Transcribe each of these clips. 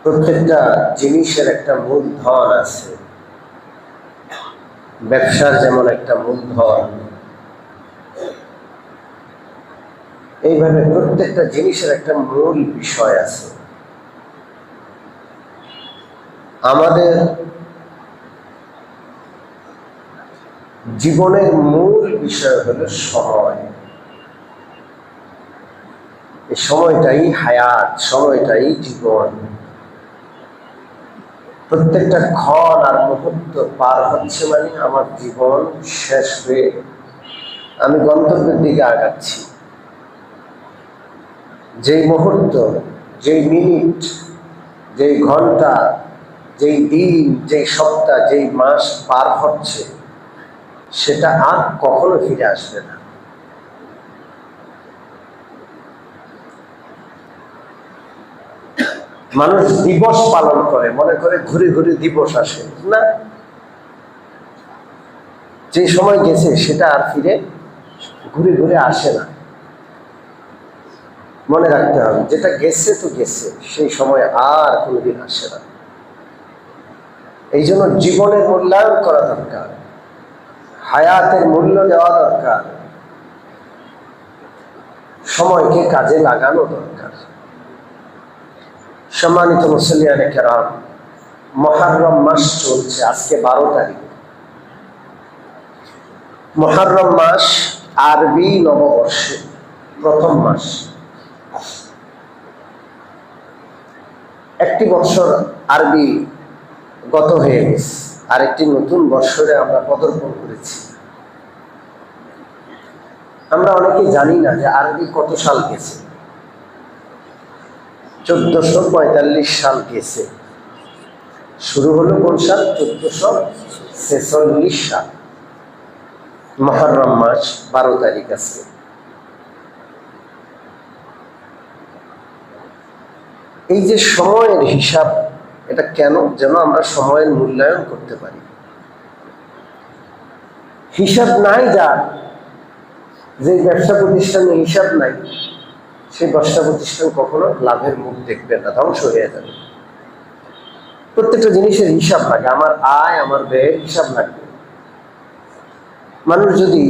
প্রত্যেকটা জিনিসের একটা মূলধন আছে। ব্যবসার যেমন একটা মূলধন, এইভাবে প্রত্যেকটা জিনিসের একটা মূল বিষয় আছে। আমাদের জীবনের মূল বিষয় হলো সময়। এই সময়টাই হায়াত, সময়টাই জীবন। প্রত্যেকটা ক্ষণ আর মুহূর্ত পার হচ্ছে মানে আমার জীবন শেষ হয়ে আমি গন্তব্যের দিকে আগাচ্ছি। যেই মুহূর্ত, যেই মিনিট, যেই ঘন্টা, যেই দিন, যেই সপ্তাহ, যেই মাস পার হচ্ছে, সেটা আর কখনো ফিরে আসবে না। মানুষ দিবস পালন করে, মনে করে ঘুরে ঘুরে দিবস আসে না। যে সময় গেছে সেটা আর ফিরে ঘুরে ঘুরে আসে না। মনে রাখতে হবে, যেটা গেছে তো গেছে, সেই সময় আর কোনোদিন আসে না। এই জন্য জীবনের মূল্যায়ন করা দরকার, হায়াতের মূল্য দেওয়া দরকার, সময়কে কাজে লাগানো দরকার। সম্মানিত মুসলিয়ানে কেরাম, মুহররম মাস চলছে, আজকে 12 তারিখ। মুহররম মাস আরবি নববর্ষে প্রথম মাস। একটি বৎসর আরবি গত হয়ে গেছে, আরেকটি নতুন বৎসরে আমরা পদার্পণ করেছি। আমরা অনেকেই জানি না যে আরবি কত সাল গেছে। 1445 সাল গেছে। শুরু হলো কোন সাল? 1446 সাল। মুহররম মাস 12 তারিখ আছে। এই যে সময়ের হিসাব, এটা কেন? যেন আমরা সময়ের মূল্যায়ন করতে পারি। হিসাব নাই যার, যে ব্যবসা প্রতিষ্ঠানে হিসাব নাই, সেই ব্যবসা প্রতিষ্ঠান কখনো লাভের মুখ দেখবে না, ধ্বংস হয়ে যাবে। প্রত্যেকটা জিনিসের হিসাব লাগে, আমার আয় আমার ব্যয়ের হিসাব লাগবে। মানুষ যদি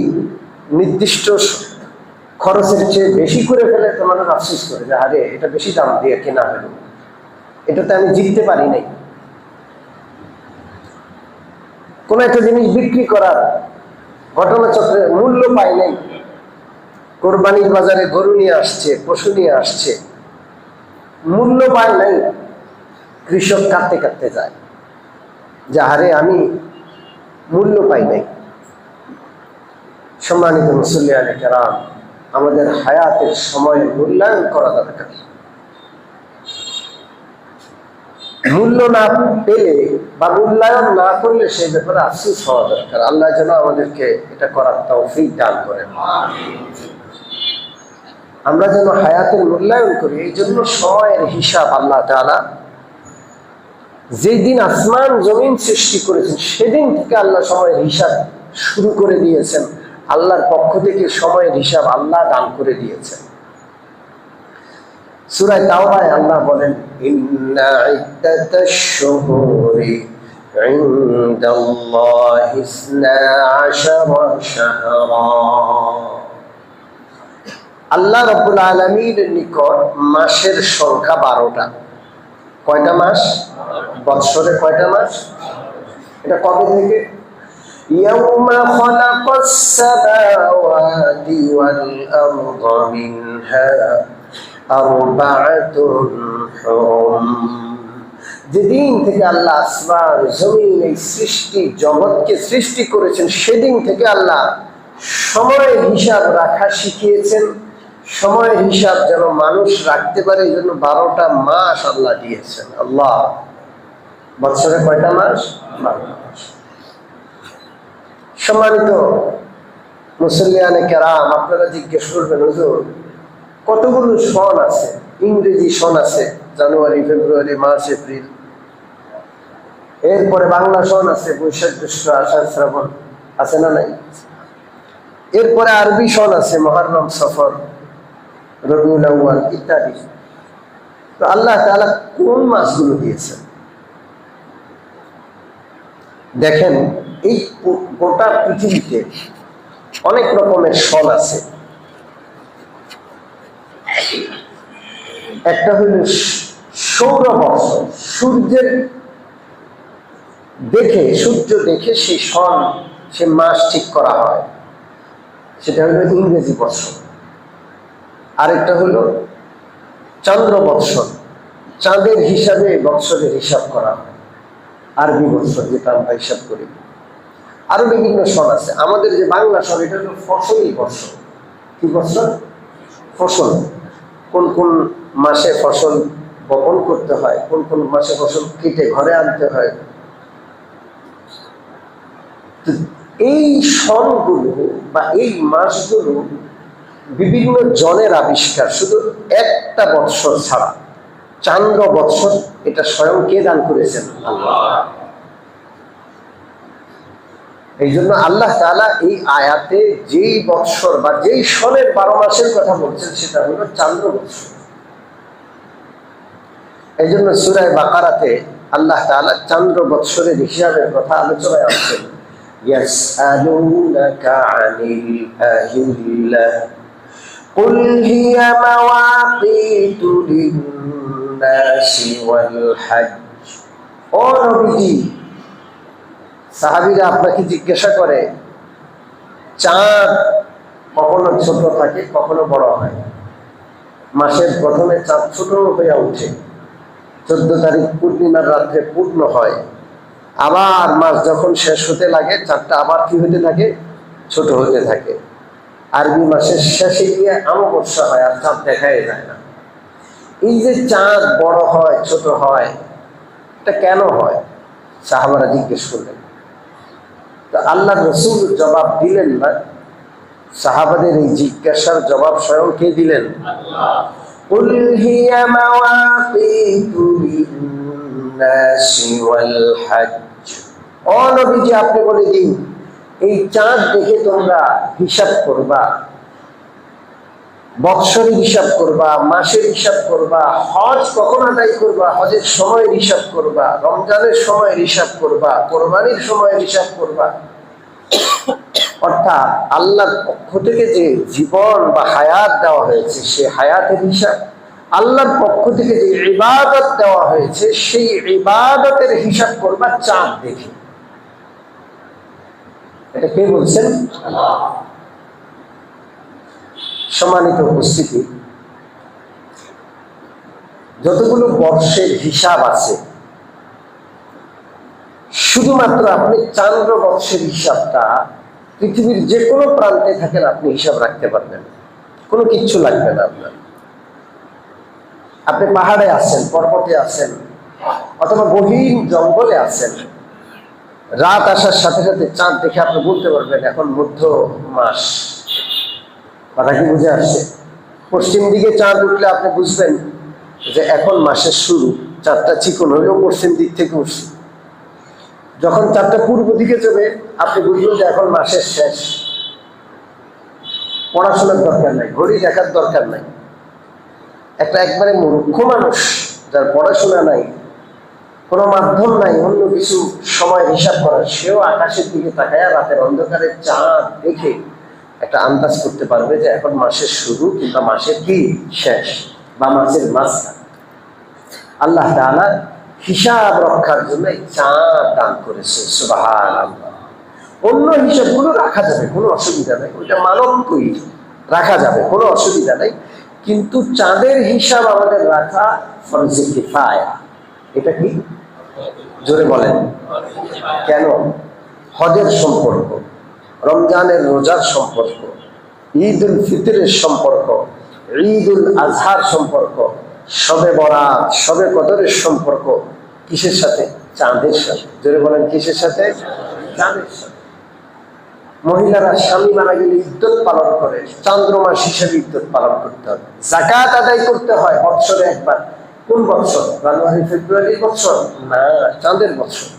নির্দিষ্ট খরচের চেয়ে বেশি করে ফেলে তো মানুষ আফসোস করে যে আরে এটা বেশি দাম দিয়ে কেনা হলো, এটাতে আমি জিততে পারি নাই। কোন একটা জিনিস বিক্রি করার ঘটনাচক্রে মূল্য পাই নাই। কোরবানির বাজারে গরু নিয়ে আসছে, পশু নিয়ে আসছে, মূল্য পায় নাই। কৃষক কাঁদতে কাঁদতে যায় যে আরে আমি মূল্য পাই নাই। সম্মানিত মুসল্লিয়ানে কেরাম, আমাদের হায়াতের সময়ের মূল্যায়ন করা দরকার। মূল্য না পেলে বা মূল্যায়ন না করলে সেই ব্যাপারে আফসোস হওয়া দরকার। আল্লাহ যেন আমাদেরকে এটা করার তৌফিক দান করেন। আমরা যেন হায়াতের মূল্যায়ন করি। এই জন্য সময়ের হিসাব আল্লাহ তাআলা যেই দিন আসমান জমিন সৃষ্টি করেছেন সেদিন থেকে আল্লাহ সময়ের হিসাব শুরু করে দিয়েছেন। আল্লাহর পক্ষ থেকে সময়ের হিসাব আল্লাহ দান করে দিয়েছেন। সূরা তাওবায় আল্লাহ বলেন, ইন্না ইদ্দাতাশ শুহুরি ইনদাল্লাহি 12 শাহরা। আল্লাহ রাব্বুল আলামিনের নিকট মাসের সংখ্যা 12টা। কয়টা মাস? বৎসরে কয়টা মাস? এটা কবে থেকে? ইয়াউমা খালাকাস সামাওয়াতি ওয়াল আরদা মিনহা আরবাআতুন হুরুম। যেদিন থেকে আল্লাহ আসমান জমিন এই সৃষ্টি জগৎকে সৃষ্টি করেছেন সেদিন থেকে আল্লাহ সময়ের হিসাব রাখা শিখিয়েছেন। সময়ের হিসাব যেন মানুষ রাখতে পারে, এই জন্য 12টা মাস আল্লাহ দিয়েছেন। আল্লাহ বছরে কয়টা মাস? 12টা মাস। সম্মানিত মুসল্লিয়ানে কেরাম, আপনারা জিজ্ঞেস করবেন হুজুর কতগুলো সন আছে? ইংরেজি সন আছে জানুয়ারি, ফেব্রুয়ারি, মার্চ, এপ্রিল। এরপরে বাংলা সন আছে বৈশাখ, জ্যৈষ্ঠ, আষাঢ়, শ্রাবণ, আছে না নাই? এরপরে আরবি সন আছে মুহররম, সফর, রবিউল আউয়াল ইত্যাদি। তো আল্লাহ তাআলা কোন মাসগুলো দিয়েছেন? দেখেন, এই গোটা পৃথিবীতে অনেক রকমের সন আছে। একটা হইল সৌরবর্ষ, সূর্যের দেখে, সূর্য দেখে সেই সন, সে মাস ঠিক করা হয়, সেটা হলো ইংরেজি বর্ষ। আরেকটা হলো চন্দ্র বৎসর, চাঁদের হিসাবে বৎসরের হিসাব করা হয়, আরবি বৎসর যেটা আমরা হিসাব করি। আরো বিভিন্ন সন আছে। আমাদের যে বাংলা সন, এটা হলো ফসলি বৎসর। কি বৎসর? ফসল। কোন কোন মাসে ফসল বপন করতে হয়, কোন কোন মাসে ফসল কেটে ঘরে আনতে হয়। এই সনগুলো বা এই মাসগুলো বিভিন্ন জনের আবিষ্কার, শুধু একটা বৎসর ছাড়া। চান্দ্র বৎসর, এটা স্বয়ং কে দান করেছেন? আল্লাহ। এই জন্য আল্লাহ তাআলা এই আয়াতে যেই বৎসর বা যেই সনের 12 মাসের কথা বলছেন, সেটা হলো চান্দ্র বৎসর। এই জন্য সূরা বাকারাতে আল্লাহ তাআলা চান্দ্র বৎসরের হিসাবের কথা আলোচনায় আনছেন। ইয়াসআলুনাকা আনিল আহিল্লাহ কুল হিয়া মাওয়াকিতু লিন-নাসি ওয়াল হজ। ও নবীজি, সাহাবীরা আপনাকে জিজ্ঞাসা করে, চাঁদ কখনো ছোট থাকে, কখনো বড় হয়। মাসের প্রথমে চাঁদ ছোট হয়ে ওঠে, 14 তারিখ পূর্ণিমার রাত্রে পূর্ণ হয়। আবার মাস যখন শেষ হতে লাগে, চাঁদটা আবার কি হতে থাকে? ছোট হতে থাকে। আরবি মাসের শেষে গিয়ে অমাবস্যা হয়, আর চাঁদ দেখাই যায় না। এই যে চাঁদ বড় হয়, ছোট হয়, এটা কেন হয়? সাহাবারা জিজ্ঞেস করলেন। তো আল্লাহ রাসূল জবাব দিলেন না। সাহাবাদের এই জিজ্ঞাসার জবাব স্বয়ং কে দিলেন? আল্লাহ। কুল হিয়া মাওয়াকিতু লিন-নাসি ওয়াল হজ। ও নবীজি, আপনি বলে দিন, এই চাঁদ দেখে তোমরা হিসাব করবা, বৎসরের হিসাব করবা, মাসের হিসাব করবা, হজ কখন আদায় করবা, হজের সময়ের হিসাব করবা, রমজানের সময়ের হিসাব করবা, কোরবানির সময়ের হিসাব করবা। অর্থাৎ আল্লাহর পক্ষ থেকে যে জীবন বা হায়াত দেওয়া হয়েছে, সে হায়াতের হিসাব, আল্লাহর পক্ষ থেকে যে ইবাদত দেওয়া হয়েছে, সেই ইবাদতের হিসাব করবা চাঁদ দেখে। এটা কে বলছেন? আল্লাহ। সম্মানিত উপস্থিতি, যতগুলো বর্ষের হিসাব আছে, শুধুমাত্র আপনি চান্দ্র বর্ষের হিসাবটা পৃথিবীর যে কোনো প্রান্তে থাকেন আপনি হিসাব রাখতে পারবেন, কোনো কিচ্ছু লাগবে না আপনার। আপনি পাহাড়ে আছেন, পর্বতে আছেন, অথবা গহীন জঙ্গলে আছেন, রাত আসার সাথে সাথে চাঁদ দেখে আপনি বলতে পারবেন এখন মধ্য মাস। কথা কি বুঝে আসছে? পশ্চিম দিকে চাঁদ উঠলে আপনি বুঝবেন যে এখন মাসের শুরু, চাঁদটা চিকন হইলেও পশ্চিম দিক থেকে উঠছে। যখন চাঁদটা পূর্ব দিকে যাবে, আপনি বুঝবেন যে এখন মাসের শেষ। পড়াশোনার দরকার নাই, ঘড়ি দেখার দরকার নাই। একটা একবারে মূর্খ মানুষ, যার পড়াশোনা নাই, কোনো মাধ্যম নাই অন্য কিছু সময় হিসাব করার, সেও আকাশের দিকে তাকায় রাতের অন্ধকারে চাঁদ দেখে একটা আন্দাজ করতে পারবে যে এখন মাসের শুরু কিংবা মাসের কি শেষ বা মাসের মাঝখান। আল্লাহ তাআলা হিসাব রক্ষার জন্য চাঁদ দান করেছে। সুবহানাল্লাহ। অন্য হিসাবগুলো রাখা যাবে, কোনো অসুবিধা নেই, ওইটা মানব তৈরি, রাখা যাবে, কোনো অসুবিধা নেই। কিন্তু চাঁদের হিসাব আমাদের রাখা ফরজে কিফায়া। এটা কি? জোরে বলেন। কেন? হজের সম্পর্ক, রমজানের রোজার সম্পর্ক, ঈদ উল ফিতরের সম্পর্ক, ঈদ উল আজহার সম্পর্ক, শবে বরাত, শবে কদরের সম্পর্ক কিসের সাথে? চাঁদের সাথে। জোরে বলেন, কিসের সাথে? চাঁদের সাথে। মহিলারা স্বামী মারা গেলে ইদ্যত পালন করে, চান্দ্রমাস হিসেবে ইদ্যত পালন করতে হবে। যাকাত আদায় করতে হয় বৎসরে একবার। কোন বৎসর? জানুয়ারি ফেব্রুয়ারির বৎসর না, চাঁদের বৎসর।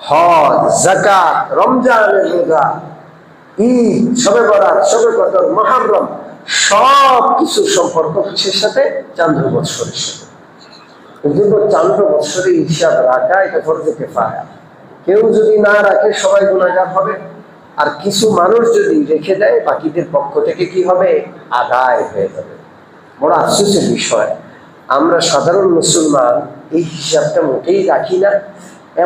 হজ, যাকাত, রমজানের রোজা, ঈদ, শবে বরাত, শবে কদর, মুহররম, সব কিছুর সম্পর্ক কিসের সাথে? চান্দ্র বৎসরের সাথে। কিন্তু চান্দ্র বৎসরের হিসাব রাখা এটা ফরজে কিফায়া। কেউ যদি না রাখে সবাই গুনাহগার হবে, আর কিছু মানুষ যদি রেখে দেয় বাকিদের পক্ষ থেকে কি হবে? আদায় হয়ে যাবে। বড় আফসোসের বিষয়, আমরা সাধারণ মুসলমান এই হিসাবটা মোটেই রাখি না,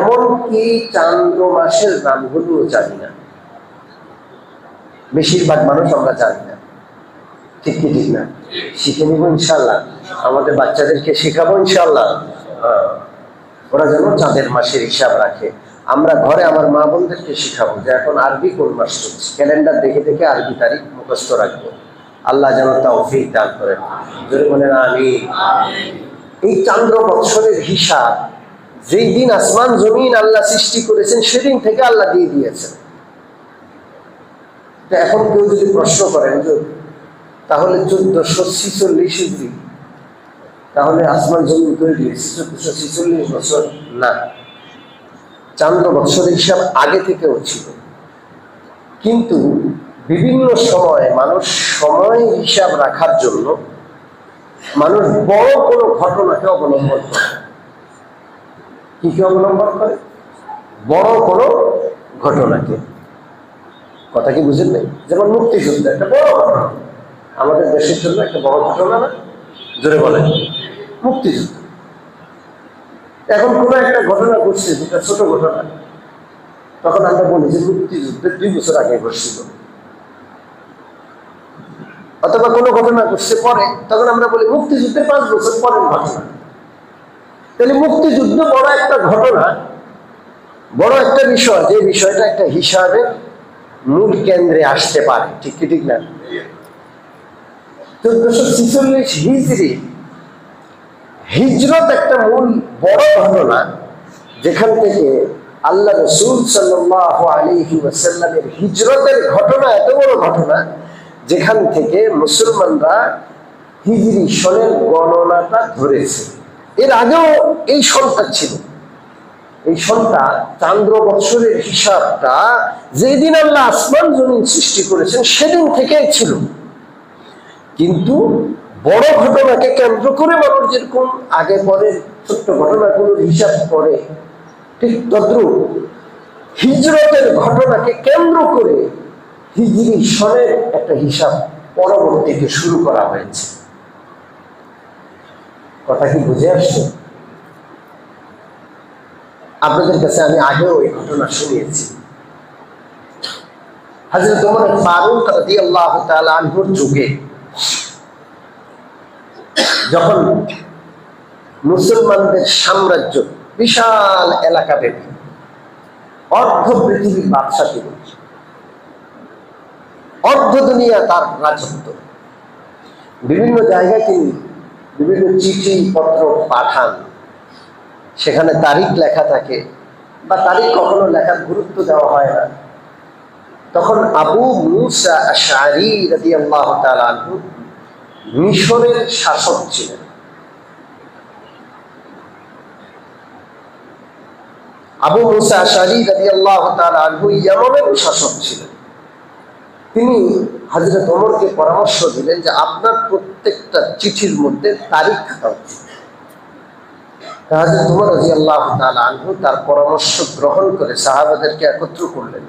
এমনকি চান্দ্র মাসের নামগুলোও জানি না। বেশিরভাগ মানুষ আমরা জানি না, ঠিক কি ঠিক না? শিখে নিব ইনশাল্লাহ, আমাদের বাচ্চাদেরকে শেখাবো ইনশাল্লাহ। ওরা যেন চাঁদের মাসের হিসাব রাখে। আমরা ঘরে আমার মা বোনদেরকে শিখাবো যে এখন আরবি কোন মাস চলছে, ক্যালেন্ডার দেখে দেখে আরবি তারিখ মুখস্থ রাখবো। আল্লাহ যেন তৌফিক দান করেন, জোরে বলেন আমিন। এই চান্দ্র বৎসরের হিসাব যেই দিন আসমান জমিন আল্লাহ সৃষ্টি করেছেন সেদিন থেকে আল্লাহ দিয়ে দিয়েছেন। এখন কেউ যদি প্রশ্ন করেন যে তাহলে 1446 হিজরি, তাহলে আসমান জমিন তৈরি হয়েছে 1446 বছর? না, চান্দ্র বৎসরের হিসাব আগে থেকেও ছিল, কিন্তু বিভিন্ন সময়ে মানুষ সময় হিসাব রাখার জন্য মানুষ বড় কোনো ঘটনাকে অবলম্বন করে। কি কি অবলম্বন করে? বড় কোনো ঘটনাকে। কথা কি বুঝেন নাই? যেমন মুক্তিযুদ্ধ একটা বড় ঘটনা, আমাদের দেশের জন্য একটা বড় ঘটনা না? জোরে বলেন মুক্তিযুদ্ধ। এখন কোন একটা ঘটনা ঘটছে যেটা ছোট ঘটনা, তখন আমরা বলি যে মুক্তিযুদ্ধের 2 বছর আগে ঘটছিল। অথবা কোনো ঘটনা ঘটছে পরে, তখন আমরা বলি মুক্তিযুদ্ধের 5 বছর পরের ঘটনা। তাহলে মুক্তিযুদ্ধ বড় একটা ঘটনা, বড় একটা বিষয়, যে বিষয়টা একটা হিসাবে মূল কেন্দ্রে আসতে পারে, ঠিক কি ঠিক না? 1446 হিজরি, হিজরত একটা মূল বড় ঘটনা, যেখান থেকে আল্লাহ রাসূল সাল্লাল্লাহু আলাইহি ওয়াসাল্লামের হিজরতের ঘটনা এত বড় ঘটনা, যেখান থেকে মুসলমানরা হিজরি সনের গণনাটা ধরেছে। এর আগেও এই সনটা ছিল। এই সনটা চান্দ্র বৎসরের হিসাবটা যেদিন আল্লাহ আসমান জমিন সৃষ্টি করেছেন সেদিন থেকেই ছিল, কিন্তু বড় ঘটনাকে কেন্দ্র করে মানুষ যেরকম আগে পরে ছোট্ট ঘটনাগুলোর হিসাব করে, ঠিক তদ্রুপ হিজরতের ঘটনাকে কেন্দ্র করে হিজরি সনের একটা হিসাব পরবর্তীতে শুরু করা হয়েছে। কথা কি বুঝে আসছে? আপনাদের কাছে আমি আগেও এই ঘটনা শুনিয়েছি। হযরত ওমর ফারুক রাদিয়াল্লাহু তাআলা আনহুর যুগে যখন মুসলমানদের সাম্রাজ্য বিশাল এলাকা ব্যাপী, অর্ধ পৃথিবীর বাদশা ছিল, অর্ধ দুনিয়া তার রাজত্ব, বিভিন্ন জায়গায় তিনি বিভিন্ন চিঠি পত্র পাঠান, সেখানে তারিখ লেখা থাকে, বা তারিখ কখনো লেখার গুরুত্ব দেওয়া হয় না। তখন আবু মুসা আশআরী রাদিয়াল্লাহু তাআলা আনহু মিশরের শাসক ছিলেন। আবু মুসা আশআরী রাদিয়াল্লাহু তাআলা আনহু ইয়েমেনের শাসক ছিলেন। তিনি হযরত ওমরকে পরামর্শ দিলেন যে আপনার প্রত্যেকটা চিঠির মধ্যে তারিখ থাকা উচিত। হযরত ওমর রাদিয়াল্লাহু তাআলা আনহু তার পরামর্শ গ্রহণ করে সাহাবাদেরকে একত্র করলেন,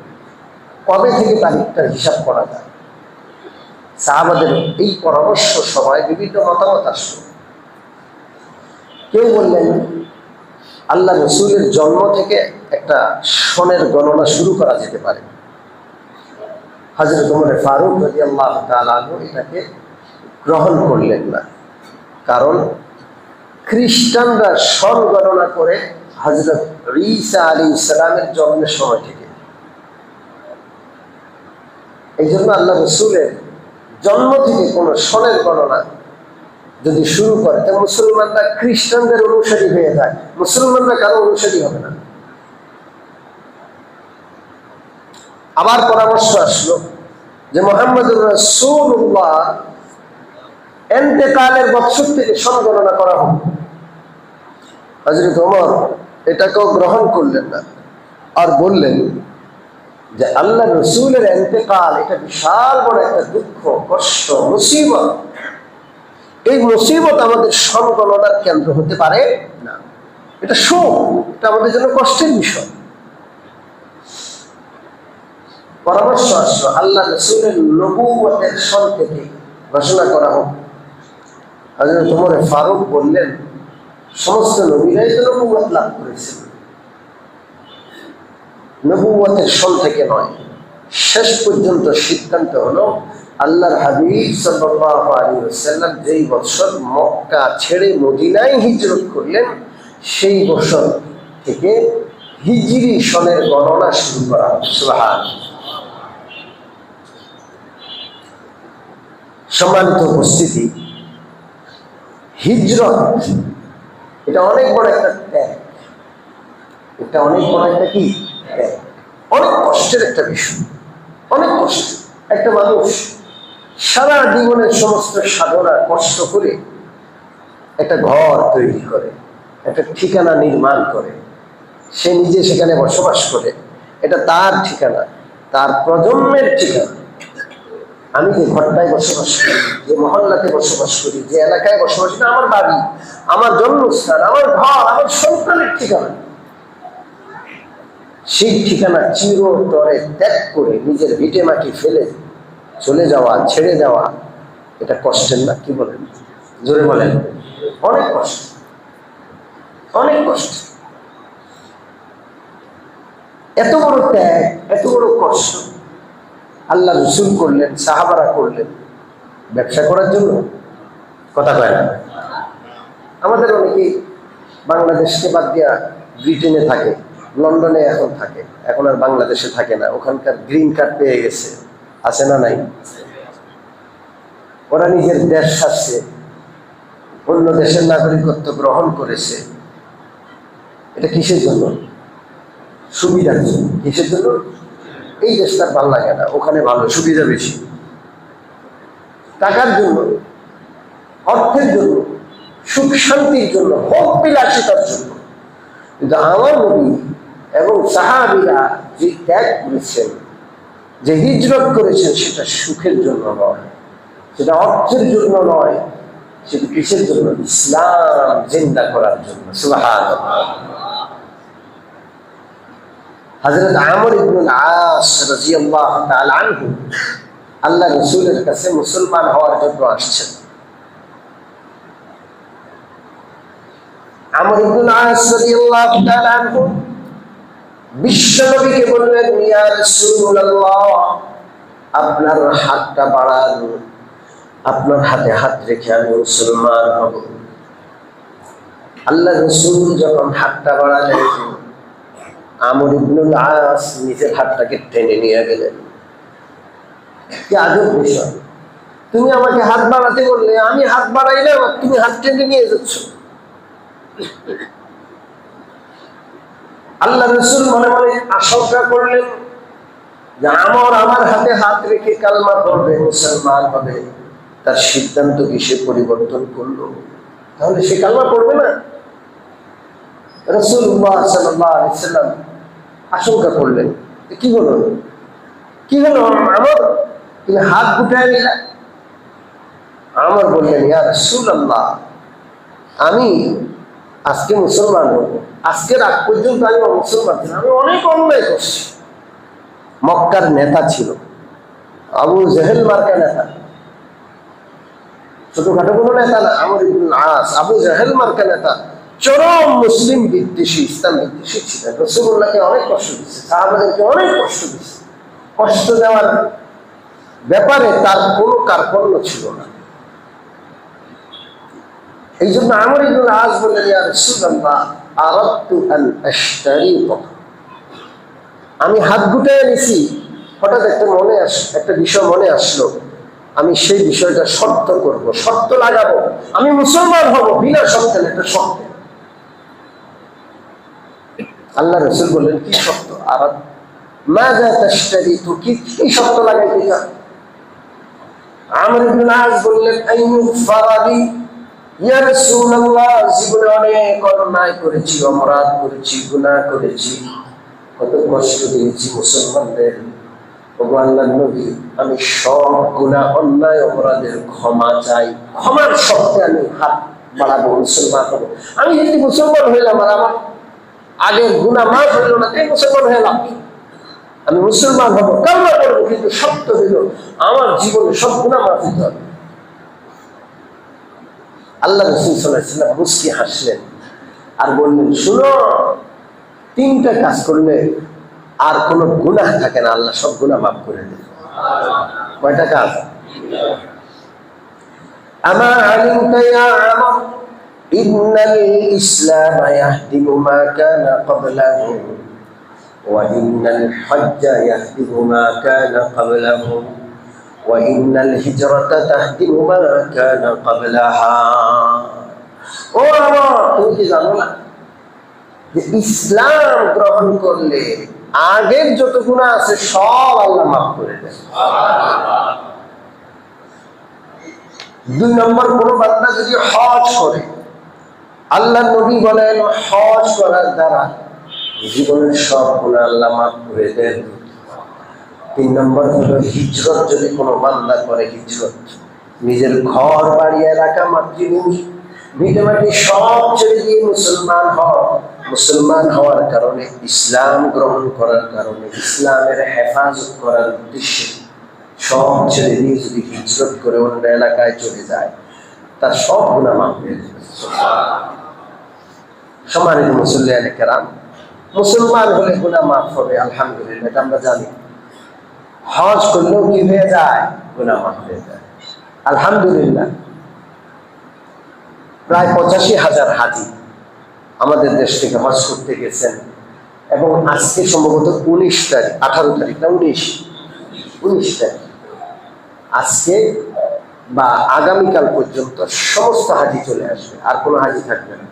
কবে থেকে তারিখটার হিসাব করা যায়। সাহাবাদের এই পরামর্শ সভায় বিভিন্ন মতামত আসলো। কেউ বললেন আল্লাহ রাসূলের জন্ম থেকে একটা সনের গণনা শুরু করা যেতে পারে। হযরত ওমর ফারুক রাদিয়াল্লাহু তাআলা আনহু এটাকে গ্রহণ করলেন না, কারণ খ্রিস্টানরা সন গণনা করে হযরত ঈসা আলাইহিস সালামের জন্মের সময় থেকে। এই জন্য আল্লাহ রাসূলের জন্ম থেকে কোনো সনের গণনা যদি শুরু করে, তাহলে মুসলমানরা খ্রিস্টানদের অনুসারী হয়ে যায়, মুসলমানরা কারো অনুসারী হবে না। আবার পরামর্শ আসলো যে মুহাম্মদুর রাসূলুল্লাহ ইন্তেকালের বছর থেকে সন গণনা করা হবে। হযরত ওমর এটাকেও গ্রহণ করলেন না, আর বললেন যে আল্লাহ রসুলের ইন্তেকাল এটা বিশাল বড় একটা দুঃখ, কষ্ট, মুসিবত। এই মুসিবত আমাদের সংগণনার কেন্দ্র হতে পারে না। এটা শোক, এটা আমাদের জন্য কষ্টের বিষয়। পরামর্শ আসলো আল্লাহ রসুলের নবুয়তের সন থেকে ঘোষণা করা হোক। হযরত ওমর ফারুক বললেন, সমস্ত নবীরাই তো নবুয়ত লাভ করেছেন, নবুয়তের সন থেকে নয়। শেষ পর্যন্ত সিদ্ধান্ত হলো আল্লাহর হাবিব সাল্লাল্লাহু আলাইহি ওয়াসাল্লাম যেই বছর মক্কা ছেড়ে মদিনায় হিজরত করলেন, সেই বছর থেকে হিজরি সনের গণনা শুরু করা হবে। সুবহানাল্লাহ। সম্মানিত উপস্থিতি, হিজরত এটা অনেক বড় একটা ত্যাগ, এটা অনেক বড় একটা কি ত্যাগ, অনেক কষ্টের একটা বিষয়, অনেক কষ্ট। একটা মানুষ সারা জীবনের সমস্ত সাধনা কষ্ট করে একটা ঘর তৈরি করে, একটা ঠিকানা নির্মাণ করে, সে নিজে সেখানে বসবাস করে, এটা তার ঠিকানা, তার প্রজন্মের ঠিকানা। আমি যে ঘরটায় বসবাস করি, যে মহল্লাতে বসবাস করি, যে এলাকায় বসবাস করি, আমার বাড়ি, আমার জন্মস্থান, আমার ঘর, আমার সন্তানের ঠিকানা। সেই ঠিকানা চিরতরে ত্যাগ করে নিজের ভিটে মাটি ফেলে চলে যাওয়া, ছেড়ে যাওয়া, এটা কষ্টের না? কি বলেন? জোরে বলেন। অনেক কষ্ট, অনেক কষ্ট। এত বড় ত্যাগ, এত বড় কষ্ট আল্লাহ রসুল করলেন, সাহাবারা করলেন ব্যবসা করার জন্য? কথা কয় না। আমাদের অনেকেই বাংলাদেশকে বাদ দিয়া ব্রিটেনে থাকে, লন্ডনে এখন থাকে, এখন আর বাংলাদেশে থাকে না, ওখানকার গ্রিন কার্ড পেয়ে গেছে, আছে না নাই? ওরা নিজের দেশ ছাড়ছে, অন্য দেশের নাগরিকত্ব গ্রহণ করেছে। এটা কিসের জন্য? সুবিধার জন্য। কিসের জন্য? এই দেশটার ভালো লাগে না, ওখানে ভালো, সুবিধা বেশি। টাকার জন্য, অর্থের জন্য, সুখ শান্তির জন্য, ভোগ বিলাসিতার জন্য। কিন্তু আমার নবী এবং সাহাবীরা যে ত্যাগ করেছেন, যে হিজরত করেছেন, সেটা সুখের জন্য নয়, সেটা অর্থের জন্য নয়, সেটা কিসের জন্য? ইসলাম জিন্দা করার জন্য। সুবহানাল্লাহ। হযরত আমর ইবনুল আস রাদিয়াল্লাহু তাআলা আনহু আল্লাহ রাসূলের কাছে মুসলমান হওয়ার জন্য আসছেন। আমর ইবনুল আস রাদিয়াল্লাহু তাআলা আনহু বিশ্ব নবীকে বললেন, ইয়া রাসূলুল্লাহ, আপনার হাতটা বাড়ান, আপনার হাতে হাত রেখে আমি মুসলমান হব। আল্লাহ রাসূল যখন হাতটা বাড়ালেন, আমর ইবনুল আস নিজের হাতটাকে টেনে নিয়ে গেলেন। কি আজব বিষয়! তুমি আমাকে হাত বাড়াতে বললে, আমি হাত বাড়াইলাম, তুমি হাত টেনে নিয়ে যাচ্ছ। আল্লাহ রাসূল মনে মনে আশঙ্কা করলেন যে আমর আমার হাতে হাত রেখে কালমা পড়বে, মুসলমান হবে, তার সিদ্ধান্ত কি সে পরিবর্তন করলো? তাহলে সে কালমা পড়বে না? রাসূলুল্লাহ সাল্লাল্লাহু আলাইহি ওয়াসাল্লাম আশঙ্কা করলেন, কি হলো, কি হলো আমর, তুমি হাত গুটায় নিলা? আমর বললেন, ইয়া রাসূলুল্লাহ, আমি আজকে মুসলমান হব, আজকের আগ পর্যন্ত আমি মুসলমান ছিলাম, আমি অনেক অন্যায় করছি। মক্কার নেতা ছিল, আবু জেহেল মার্কা নেতা, ছোটখাটো কোনো নেতা না। আমর ইবনুল আস আবু জেহেল মার্কা নেতা, চরম মুসলিম বিদ্বেষী, ইসলাম বিদ্বেষী ছিলেন। রাসূলুল্লাহকে অনেক কষ্ট দিচ্ছে, সাহাবাদেরকে অনেক কষ্ট দিচ্ছে। কষ্ট দেওয়ার ব্যাপারে তার কোনো কার্পণ্য ছিল না। এই জন্য আমর ইবনুল আস বললেন, ইয়া রাসূলুল্লাহ, আরাদতু আন আশতারিক, আমি হাত গুটায় নিছি, হঠাৎ একটা বিষয় মনে আসলো, আমি সেই বিষয়টা শর্ত করব, শর্ত লাগাবো, আমি মুসলমান হব বিনা শর্তে, একটা শর্ত। আল্লাহ রাসূল বললেন, কি শর্ত? আরাদ মাযা তাশতারিতু, কি শর্ত লাগাইতে চান? আমর ইবনুল আস বললেন, আইয়ুফারালি, ইয়া রাসূলুল্লাহ, জীবনে অনেক অন্যায় করেছি, অপরাধ করেছি, গুনাহ করেছি, কত কষ্ট দিয়েছি মুসলমানদের। আল্লাহর নবী, আমি সব গুনাহ অন্যায় অপরাধের ক্ষমা চাই, ক্ষমার শর্তে আমি হাত বাড়াবো, মুসলমান হবো। আমি যদি মুসলমান হইলাম আর আমার আগের গুনাহ মাফ হইল না, তাই মুসলমান হইলাম, আমি মুসলমান হবো, কালমা করবো, কিন্তু সত্য হইল আমার জীবনে সব গুনাহ মাফ হইতে হবে। আল্লাহ রাসূল সাল্লাল্লাহু আলাইহি ওয়াসাল্লাম মুস্কি হাসলেন আর বললেন, শুনো, 3টা কাজ করলে আর কোন গুনাহ থাকে না, আল্লাহ সব গুনাহ মাফ করে দেন। কয়টা কাজ? আমা আলিমতা ইয়া আমর ইন্নাল ইসলাম ইয়াহদিমু মা কানা ক্বাবলাহু ওয়া ইন্নাল হজ্জা ইয়াহদিমু মা কানা ক্বাবলাহু ওয়া ইন্নাল হিজরাতা তাহদিমু মা কানা ক্বাবলাহা। ও আমর, তুমি কি জানো না যে ইসলাম গ্রহণ করলে আগের যত গুনাহ আছে সব আল্লাহ মাফ করে দেন। 2 নম্বর, কোন বান্দা যদি হজ করে, আল্লাহ নবী বলেন হজ করার দ্বারা জীবনের সব গুনাহ আল্লাহ মাফ করে দেন। 3 নম্বর হলো হিজরত, যদি কোনো বান্দা করে হিজরত, নিজের ঘর বাড়ি এলাকা মাতৃভূমি ভিটেমাটি সব ছেড়ে দিয়ে মুসলমান হওয়া, মুসলমান হওয়ার কারণে, ইসলাম গ্রহণ করার কারণে, ইসলামের হেফাজত করার উদ্দেশ্যে সব ছেড়ে দিয়ে যদি হিজরত করে অন্য এলাকায় চলে যায়, তার সব গুনাহ মাফ হয়ে যাবে। সম্মানিত মুসল্লিয়ানে কেরাম, মুসলমান হলে গুনাহ মাফ হবে, আলহামদুলিল্লাহ, এটা আমরা জানি। হজ করলেও কি হয়ে যায়? গুনাহ মাফ হয়ে যায়, আলহামদুলিল্লাহ। প্রায় 85,000 হাজি আমাদের দেশ থেকে হজ করতে গেছেন, এবং আজকে সম্ভবত 19 তারিখ, 18 তারিখ না 19 তারিখ, আজকে বা আগামীকাল পর্যন্ত সমস্ত হাজি চলে আসবে, আর কোনো হাজি থাকবে না,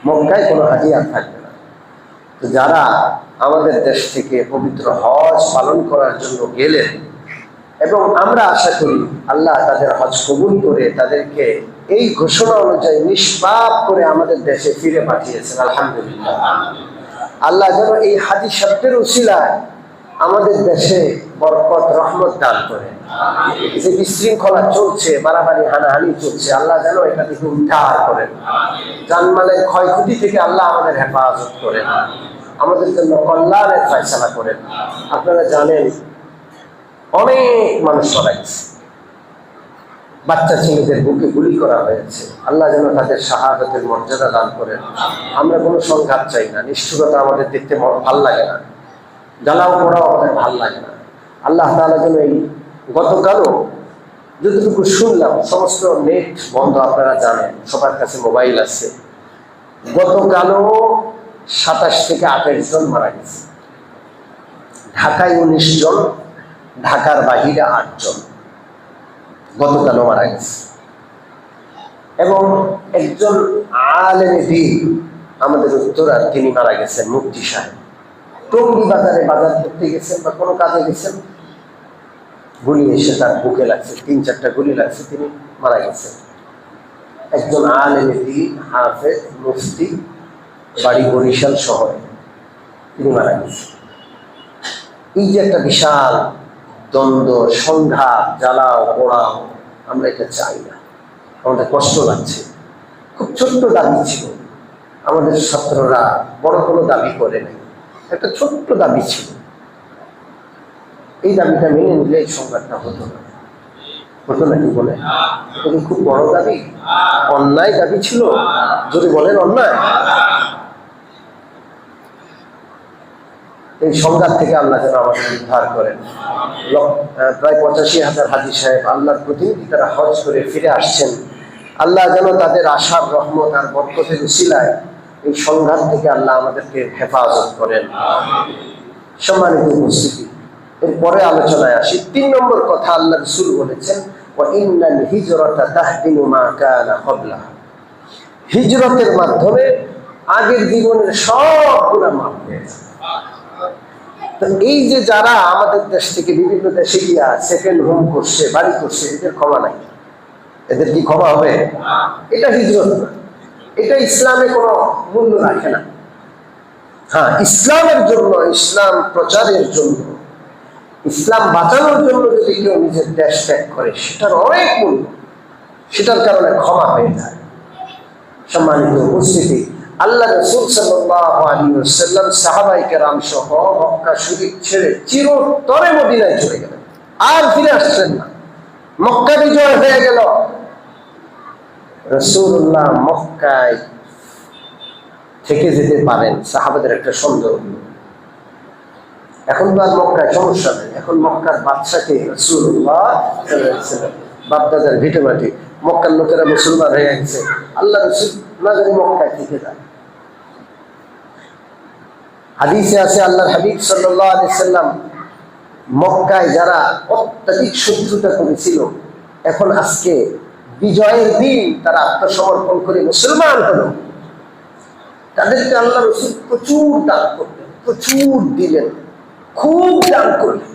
মক্কায় কোনো হাজি আর থাকবে না। তো যারা আমাদের দেশ থেকে পবিত্র হজ পালন করার জন্য গেলেন, এবং আমরা আশা করি আল্লাহ তাদের হজ কবুল করে তাদেরকে এই ঘোষণা অনুযায়ী নিষ্পাপ করে আমাদের দেশে ফিরে পাঠিয়েছেন, আলহামদুলিল্লাহ। আল্লাহ যেন এই হাজি শব্দের উসিলায় আমাদের দেশে বরকত রহমত দান করে। যে বিশৃঙ্খলা চলছে, মারামারি হানাহানি চলছে, আল্লাহ যেন এটা থেকে উদ্ধার করেন, জানমালের ক্ষয়ক্ষতি থেকে আল্লাহ আমাদের হেফাজত করেন, আমাদের জন্য কল্যাণের ফয়সালা করেন। আপনারা জানেন অনেক মানুষ মারা গেছে, বাচ্চা ছেলেদের বুকে গুলি করা হয়েছে, আল্লাহ যেন তাদের শাহাদাতের মর্যাদা দান করেন। আমরা কোনো সংঘাত চাই না, নিষ্ঠুরতা আমাদের দেখতে ভাল লাগে না, জ্বালাও পোড়াও আমাদের ভাল লাগে না। আল্লাহ তাআলা যেন এই গতকালও যতটুকু শুনলাম, সমস্ত নেট বন্ধ, আপনারা জানেন, সবার কাছে মোবাইল আছে, গতকালও 27 থেকে 28 জন মারা গেছে। ঢাকায় 19 জন, ঢাকার বাহিরে 8 জন গতকালও মারা গেছে। এবং একজন আলেমে দ্বীন আমাদের উত্তরার, তিনি মারা গেছেন, মুফতি সাহেব। টঙ্গী বাজারে বাজার করতে গেছেন বা কোনো কাজে গেছেন, গুলি এসে তার বুকে লাগছে, 3-4টা গুলি লাগছে, তিনি মারা গেছেন। একজন আলেমে দ্বীন, হাফেজ, মুফতি, বাড়ি বরিশাল শহরে, তিনি মারা গেছেন। এই যে একটা বিশাল দ্বন্দ্ব, সংঘাত, জ্বালাও পোড়াও, আমরা এটা চাই না, আমাদের কষ্ট লাগছে। খুব ছোট্ট দাবি ছিল, আমাদের ছাত্ররা বড় কোনো দাবি করে নাই, একটা ছোট্ট দাবি ছিল। এই দাবিটা মেনে নিলে এই সংঘাতটা হতো না, হতো নাকি বলে? এটা কি খুব বড় দাবি? অন্যায় দাবি ছিল, যদি বলেন অন্যায়। এই সংঘাত থেকে আল্লাহ যেন আমাদের উদ্ধার করেন। প্রায় 85,000 হাজী সাহেব আল্লাহর প্রতিনিধি, তারা হজ করে ফিরে আসছেন। আল্লাহ যেন তাদের আশার রহমত আর বরকতের উসিলায় এই সংঘাত থেকে আল্লাহ আমাদেরকে হেফাজত করেন। সম্মানিত উপস্থিতি, এরপরে আলোচনায় আসি। 3 নম্বর কথা আল্লাহ রাসূল বলেছেন, ওয়া ইন্নাল হিজরাতা তাহদিমু মা কানা ক্বাবলাহা। হিজরতের মাধ্যমে আগের জীবনের সব গুনাহ মাফ হয়ে যায়। তো এই যে যারা আমাদের দেশ থেকে বিভিন্ন দেশে গিয়া সেকেন্ড হোম করছে, বাড়ি করছে, এদের ক্ষমা নাই। এদের কি ক্ষমা হবে? এটা হিজরত না, এটা ইসলামে কোনো মূল্য রাখে না। হ্যাঁ, ইসলামের জন্য, ইসলাম প্রচারের জন্য, ইসলাম বাঁচানোর জন্য যদি কেউ নিজের দেশ ত্যাগ করে সেটার অনেক মূল্য, সেটার কারণে ক্ষমা হয়ে যায়। সম্মানিত উপস্থিতি, আল্লাহ রাসূল সাল্লাল্লাহু আলাইহি ওয়াসাল্লাম সাহাবায়ে কেরাম সহ মক্কা শরীফ ছেড়ে চিরতরে মদিনায় চলে গেলেন, আর ফিরে আসছেন না। মক্কা বিজয় হয়ে গেল। রাসূলুল্লাহ মক্কায় থেকে যেতে পারেন, সাহাবাদের একটা সন্দেহ। এখন তো আর মক্কায় সমস্যা নেই, এখন মক্কার বাদশাকে রাসূলুল্লাহ সাল্লাল্লাহু আলাইহি ওয়াসাল্লাম, বাপদাদার ভিটে মাটি, মক্কার লোকেরা মুসলমান হয়ে গেছে, আল্লাহ রাসূল না জানি মক্কায় থেকে যায়। হাদিসে আছে আল্লাহর হাবিব সাল্লাল্লাহু আলাইহি ওয়াসাল্লাম মক্কায় যারা অত্যাধিক শত্রুতা করেছিল, এখন আজকে বিজয়ের দিন তারা আত্মসমর্পণ করে মুসলমান হলো। তাদেরকে আল্লাহ রাসূল প্রচুর দান করলেন, প্রচুর দিলেন, খুব দান করলেন।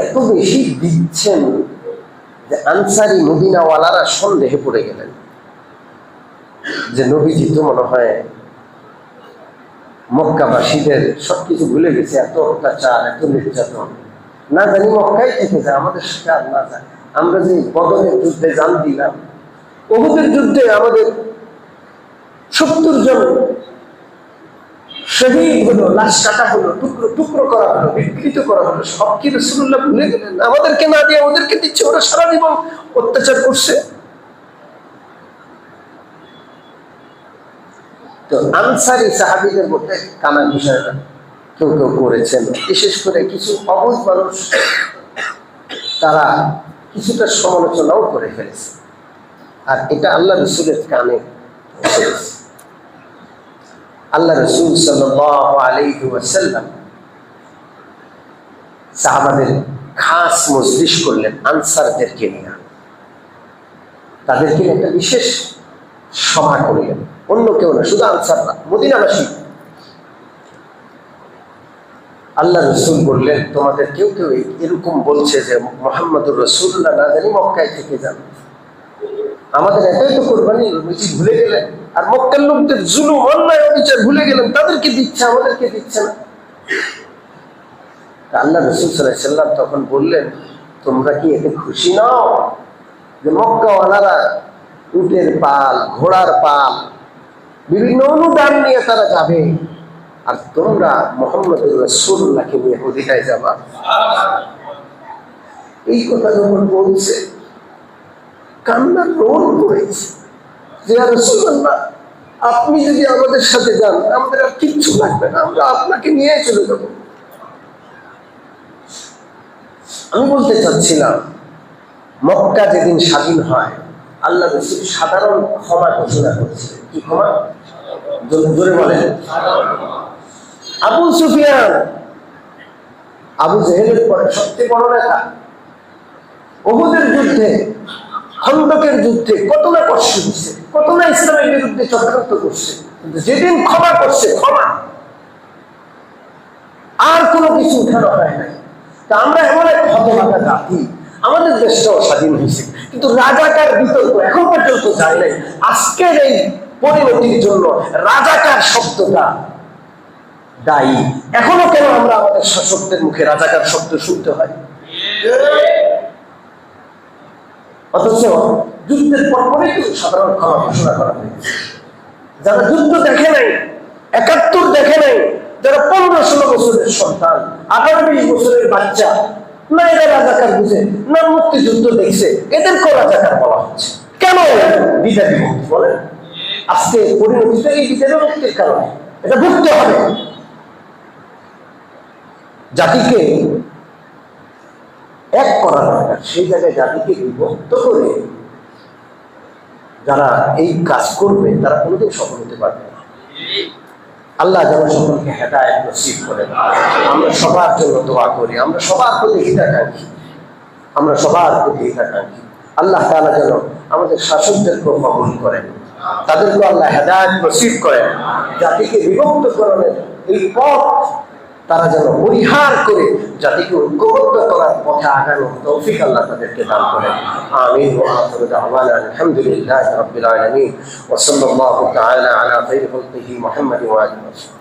এত বেশি দিচ্ছেন যে আনসারি মদিনাওয়ালারা সন্দেহে পড়ে গেলেন যে নবীজি তো মনে হয় মক্কাবাসীদের সবকিছু ভুলে গেছে, এত অত্যাচার, এত নির্যাতন, না জানি মক্কায় থেকে যায়, আমাদের সাথে আর না যায়। আমরা যে বদরের যুদ্ধে জান দিলাম, উহুদের যুদ্ধে আমাদের 70 জন শহীদ হলো, লাশ কাটা হলো, টুকরো টুকরো করা হলো, বিকৃত করা হলো, সব কি রাসূলুল্লাহ ভুলে গেলেন? আমাদেরকে না দিয়ে ওদেরকে দিচ্ছে, ওরা সারা জীবন অত্যাচার করছে। তো আনসারি সাহাবীদের মধ্যে কানা বিষয়টা কেউ কেউ করেছেন, বিশেষ করে কিছু অবুঝ মানুষ, তারা কিছুটা সমালোচনাও করে ফেলেছে, আর এটা আল্লাহ রাসূলের কানে পৌঁছেছে। আল্লাহ রাসূল সাল্লাল্লাহু আলাইহি ওয়াসাল্লাম সাহাবাদের খাস মজলিস করলেন আনসারদেরকে নিয়ে, তাদেরকে একটা বিশেষ সভা করলেন, অন্য কেউ না, শুধু আনসাররা, মদিনাবাসী। আল্লাহ রাসূল বললেন, তোমাদের কেউ কেউ এরকম বলছে যে মুহাম্মদুর রাসূলুল্লাহ না জানি মক্কায় থেকে যান, আমাদের এটাই তো কোরবানি, ভুলে গেলেন। আর মক্কার লোকদের জুলুম, অন্যায়, অবিচার ভুলে গেলেন, তাদেরকে দিচ্ছে, আমাদেরকে দিচ্ছে না। আল্লাহ রাসূল সাল্লাল্লাহু আলাইহি ওয়াসাল্লাম তখন বললেন, তোমরা কি এতে খুশি নও যে মক্কাওয়ালারা উটের পাল, ঘোড়ার পাল, বিভিন্ন অনুদান নিয়ে তারা যাবে, আর তোমরা মুহাম্মদুর রাসূলুল্লাহকে নিয়ে মদিনায় যাবা? এই কথা যখন বলছে, কান্নার রোল পড়েছে যে ইয়া রাসূলুল্লাহ, আপনি যদি আমাদের সাথে যান, আমাদের আর কিচ্ছু লাগবে না, আমরা আপনাকে নিয়ে চলে যাব। আমি বলতে চাচ্ছিলাম, মক্কা যেদিন স্বাধীন হয়, আল্লাহ রাসূল সাধারণ ক্ষমা ঘোষণা করেছে। কি ক্ষমা? জোরে বলেন। আবু সুফিয়ান, আবু জেহেলের পরে সবচেয়ে বড় নেতা, উহুদের যুদ্ধে, খন্দকের যুদ্ধে কত না কষ্ট দিচ্ছে, কত না ইসলামের বিরুদ্ধে চক্রান্ত করছে, কিন্তু যেদিন ক্ষমা করছে, ক্ষমা আর কোনো কিছু উঠানো হয় নাই। তা আমরা এমন এক হতভাগা জাতি, আমাদের দেশটাও স্বাধীন হয়েছে, কিন্তু রাজাকার বিতর্ক এখন পর্যন্ত যায় নাই। আজকের এই পরিণতির জন্য রাজাকার শব্দটা দায়ী। এখনো কেন আমরা আমাদের শাসকদের মুখে রাজাকার শব্দ শুনতে হয়? অথচ যুদ্ধের পরপরই কিন্তু সাধারণ ক্ষমা ঘোষণা করা হয়েছে। যারা যুদ্ধ দেখে নাই, ৭১ দেখে নাই, যারা ১৫-১৬ বছরের সন্তান, ১৮-২০ বছরের বাচ্চা, না এরা রাজাকার বুঝে, না মুক্তিযুদ্ধ দেখছে, এদেরকেও রাজাকার বলা হচ্ছে। কেন? বিজয় বিভক্তি বলেন। আজকে পরিণতিটা এই বিজয় বিভক্তির কারণে, এটা ভুগতে হবে। জাতিকে এক করা দরকার, সেই জায়গায় জাতিকে বিভক্ত করে যারা এই কাজ করবে তারা কোনোদিন সফল হতে পারবে না। আল্লাহ যেন সকলকে হেদায়েত নসিব করেন। আমরা সবার জন্য দোয়া করি, আমরা সবার প্রতি হিতাকাঙ্ক্ষী, আমরা সবার প্রতি হিতাকাঙ্ক্ষী। আল্লাহ তাআলা যেন আমাদের শাসকদেরকেও কবুল করেন, তাদেরকেও আল্লাহ হেদায়েত নসিব করেন, জাতিকে বিভক্তকরণের এই পথ তারা যেন পরিহার করে জাতিকে ঐক্যবদ্ধ করার পথে আগানোর তৌফিক আল্লাহ তাদেরকে দান করেন। আমিন ওয়া আখিরু দাওয়ানা আলহামদুলিল্লাহি রাব্বিল আলামিন ওয়া সাল্লাল্লাহু তাআলা আলা খাইরি খালকিহি মুহাম্মাদিন ওয়া আলিহি।